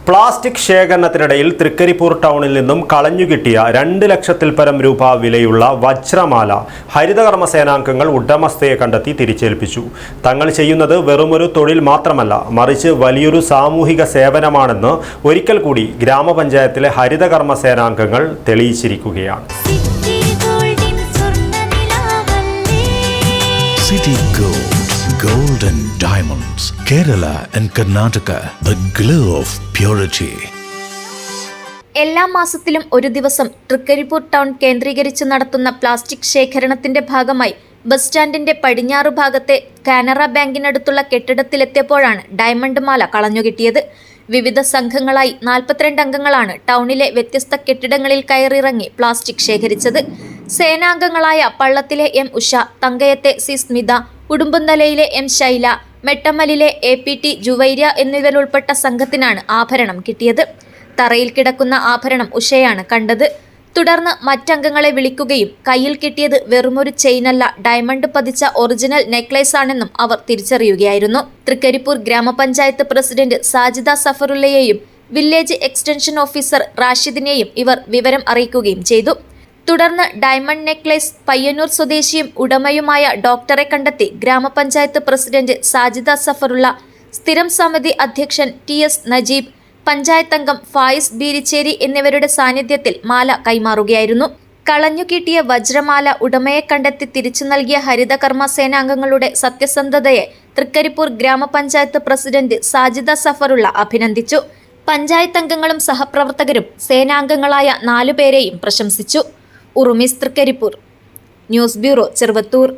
Plastic ശേഖരണത്തിനിടയിൽ Trikaripur ടൗണിൽ നിന്നും കളഞ്ഞുകിട്ടിയ 2 ലക്ഷത്തിൽ പരം രൂപ വിലയുള്ള വജ്രമാല ഹരിതകർമ്മ സേനാംഗങ്ങൾ ഉടമസ്ഥയെ കണ്ടെത്തി തിരിച്ചേൽപ്പിച്ചു. തങ്ങൾ ചെയ്യുന്നത് വെറുമൊരു തൊഴിൽ മാത്രമല്ല, മറിച്ച് വലിയൊരു സാമൂഹിക സേവനമാണെന്ന് ഒരിക്കൽ കൂടി ഗ്രാമപഞ്ചായത്തിലെ ഹരിതകർമ്മ സേനാംഗങ്ങൾ തെളിയിച്ചിരിക്കുകയാണ്. Gold and diamonds, Kerala and Karnataka, the glow of purity. എല്ലാ മാസത്തിലും ഒരു ദിവസം തൃക്കരിപ്പൂർ ടൗൺ കേന്ദ്രീകരിച്ച് നടത്തുന്ന പ്ലാസ്റ്റിക് ശേഖരണത്തിന്റെ ഭാഗമായി ബസ് സ്റ്റാൻഡിന്റെ പടിഞ്ഞാറു ഭാഗത്തെ കാനറ ബാങ്കിനടുത്തുള്ള കെട്ടിടത്തിലെത്തിയപ്പോഴാണ് ഡയമണ്ട് മാല കളഞ്ഞുകിട്ടിയത്. വിവിധ സംഘങ്ങളായി 42 അംഗങ്ങളാണ് ടൗണിലെ വ്യത്യസ്ത കെട്ടിടങ്ങളിൽ കയറിയിറങ്ങി പ്ലാസ്റ്റിക് ശേഖരിച്ചത്. സേനാംഗങ്ങളായ പള്ളത്തിലെ എം ഉഷ, തങ്കയത്തെ സി സ്മിത, ഉടുമ്പുന്നലയിലെ എം ശൈല, മെട്ടമലിലെ APT ജുവൈര്യ എന്നിവരുൾപ്പെട്ട സംഘത്തിനാണ് ആഭരണം കിട്ടിയത്. തറയിൽ കിടക്കുന്ന ആഭരണം ഉഷയാണ് കണ്ടത്. തുടർന്ന് മറ്റംഗങ്ങളെ വിളിക്കുകയും കയ്യിൽ കിട്ടിയത് വെറുമൊരു ചെയിനല്ല, ഡയമണ്ട് പതിച്ച ഒറിജിനൽ നെക്ലേസ് ആണെന്നും അവർ തിരിച്ചറിയുകയായിരുന്നു. തൃക്കരിപ്പൂർ ഗ്രാമപഞ്ചായത്ത് പ്രസിഡന്റ് സാജിദ സഫറുല്ലയെയും വില്ലേജ് എക്സ്റ്റൻഷൻ ഓഫീസർ റാഷിദിനെയും ഇവർ വിവരം അറിയിക്കുകയും ചെയ്തു. തുടർന്ന് ഡയമണ്ട് നെക്ലേസ് പയ്യന്നൂർ സ്വദേശിയും ഉടമയുമായ ഡോക്ടറെ കണ്ടെത്തി ഗ്രാമപഞ്ചായത്ത് പ്രസിഡന്റ് സാജിദ സഫറുള്ള, സ്ഥിരം സമിതി അധ്യക്ഷൻ TS നജീബ്, പഞ്ചായത്ത് അംഗം ഫായിസ് ബീരിച്ചേരി എന്നിവരുടെ സാന്നിധ്യത്തിൽ മാല കൈമാറുകയായിരുന്നു. കളഞ്ഞുകിട്ടിയ വജ്രമാല ഉടമയെ കണ്ടെത്തി തിരിച്ചു നൽകിയ ഹരിതകർമ്മ സേനാംഗങ്ങളുടെ സത്യസന്ധതയെ തൃക്കരിപ്പൂർ ഗ്രാമപഞ്ചായത്ത് പ്രസിഡന്റ് സാജിദ സഫറുള്ള അഭിനന്ദിച്ചു. പഞ്ചായത്ത് അംഗങ്ങളും സഹപ്രവർത്തകരും സേനാംഗങ്ങളായ 4 പേരെയും പ്രശംസിച്ചു. ഉറുമിസ് തൃക്കരിപ്പൂർ. News bureau, Cheruvathur.